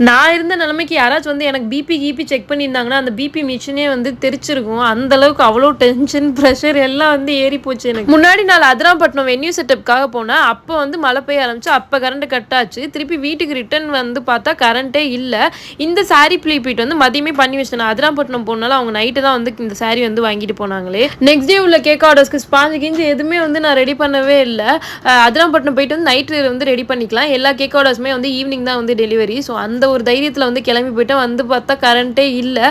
நான் இருந்த நிலைமைக்கு யாராச்சும் வந்து எனக்கு பிபி செக் பண்ணியிருந்தாங்கன்னா அந்த பிபி மிஷினே வந்து தெரிச்சிருக்கும். அந்த அளவுக்கு அவ்வளோ டென்ஷன் ப்ரெஷர் எல்லாம் வந்து ஏறி போச்சு எனக்கு. முன்னாடி நாள் அதிராம்பட்டினம் வென்யூ செட்டப்காக போனேன். அப்போ வந்து மழை பெய்ய ஆரம்பிச்சு. அப்போ கரண்ட் கட் ஆச்சு. திருப்பி வீட்டுக்கு ரிட்டர்ன் வந்து பார்த்தா கரண்ட்டே இல்லை. இந்த சாரீ ப்ளீபீட் வந்து மதியமே பண்ணி வச்சிட்டேன். அதிராம்பட்டினம் போனாலும் அவங்க நைட்டு தான் வந்து இந்த சாரீ வந்து வாங்கிட்டு போனாங்களே. நெக்ஸ்ட் டே உள்ள கேக் ஆர்டர்ஸ்க்கு ஸ்பாஞ்சு கிஞ்சி எதுவுமே வந்து நான் ரெடி பண்ணவே இல்லை. அதிராம்பட்டினம் போயிட்டு வந்து நைட்டு வந்து ரெடி பண்ணிக்கலாம். எல்லா கேக் ஆர்டர்ஸுமே வந்து ஈவினிங் தான் வந்து டெலிவரி. ஸோ அந்த ஒரு தைரியத்தில் வந்து கிளம்பி போயிட்டு வந்து பார்த்தா கரண்ட்டே இல்லை.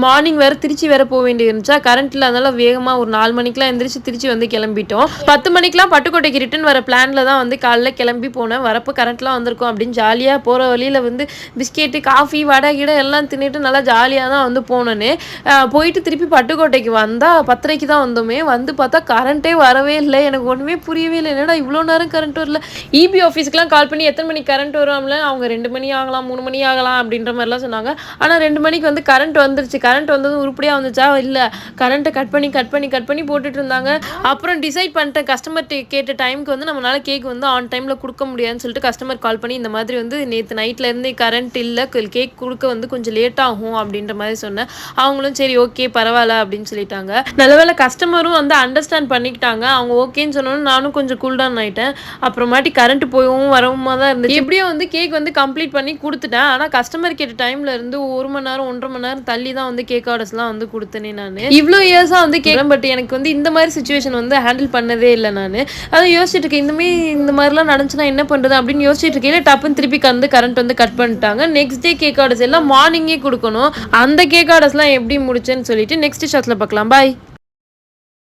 மார்னிங் வேறு திருச்சி வேறு போக வேண்டியது இருந்துச்சா. கரண்ட் இல்லாதனால வேகமாக ஒரு 4 மணிக்கெலாம் எந்திரிச்சு திருச்சி வந்து கிளம்பிட்டோம். 10 மணிக்கெலாம் பட்டுக்கோட்டைக்கு ரிட்டன் வர பிளானில் தான் வந்து காலைல கிளம்பி போனேன். வரப்போ கரண்ட்லாம் வந்திருக்கும் அப்படின்னு ஜாலியாக போகிற வழியில் வந்து பிஸ்கெட்டு காஃபி வடை கிடை எல்லாம் தின்னுட்டு நல்லா ஜாலியாக தான் வந்து போனேன்னு. போயிட்டு திருப்பி பட்டுக்கோட்டைக்கு வந்தால் 10:30க்கு தான் வந்தோமே. வந்து பார்த்தா கரண்ட்டே வரவே இல்லை. எனக்கு ஒன்றுமே புரியவே இல்லை. என்னடா இவ்வளோ நேரம் கரண்ட் வரல. இபி ஆஃபீஸ்க்குலாம் கால் பண்ணி எத்தனை மணிக்கு கரண்ட் வரும்ல, அவங்க 2 மணி ஆகலாம் 3 மணி ஆகலாம் அப்படின்ற மாதிரிலாம் சொன்னாங்க. ஆனால் 2 மணிக்கு வந்து கரண்ட் வந்துருச்சு. கரண்ட் வந்ததும் உருப்படியாக வந்துச்சா இல்லை, கரண்ட்டை கட் பண்ணி போட்டுட்டு இருந்தாங்க. அப்புறம் டிசைட் பண்ணிட்டேன், கஸ்டமர் கேட்ட டைமுக்கு வந்து நம்மளால கேக் வந்து ஆன் டைமில் கொடுக்க முடியாதுன்னு சொல்லிட்டு கஸ்டமர் கால் பண்ணி இந்த மாதிரி வந்து நேற்று நைட்லேருந்து கரண்ட் இல்லை, கேக் கொடுக்க வந்து கொஞ்சம் லேட் ஆகும் அப்படின்ற மாதிரி சொன்னேன். அவங்களும் சரி ஓகே பரவாயில்ல அப்படின்னு சொல்லிட்டாங்க. நல்லவேளை கஸ்டமரும் வந்து அண்டர்ஸ்டாண்ட் பண்ணிக்கிட்டாங்க. அவங்க ஓகேன்னு சொன்னோன்னு நானும் கொஞ்சம் கூல்டவுன் ஆகிட்டேன். அப்புறமாட்டி கரண்ட் போயவும் வரவுமா தான் இருந்துச்சு. எப்படியோ வந்து கேக் வந்து கம்ப்ளீட் பண்ணி கொடுத்துட்டேன். ஆனால் கஸ்டமர் கேட்ட டைமில் இருந்து 1 மணி நேரம் 1.5 மணி நேரம் தள்ளி தான் வந்து கேக் ஆர்டர்ஸ்லாம் வந்து கொடுத்தேனே நான். இவ்வளோ இயர்ஸாக வந்து கேட்குறேன். பட் எனக்கு வந்து இந்த மாதிரி சுச்சுவேஷன் வந்து ஹேண்டில் பண்ணதே இல்லை நான். அதை யோசிச்சுட்டு இருக்கேன், இந்த மாதிரிலாம் நடந்துச்சுன்னா என்ன பண்ணுறது அப்படின்னு யோசிச்சுட்டு இருக்கேன். டப்புன்னு திருப்பி கரண்ட் வந்து கட் பண்ணிட்டாங்க. நெக்ஸ்ட் டே கேக் ஆர்டர்ஸ் எல்லாம் மார்னிங்கே கொடுக்கணும். அந்த கேக் ஆர்டர்ஸ்லாம் எப்படி முடிச்சேன்னு சொல்லிட்டு நெக்ஸ்ட் ஷாட்ல பார்க்கலாம். பாய்.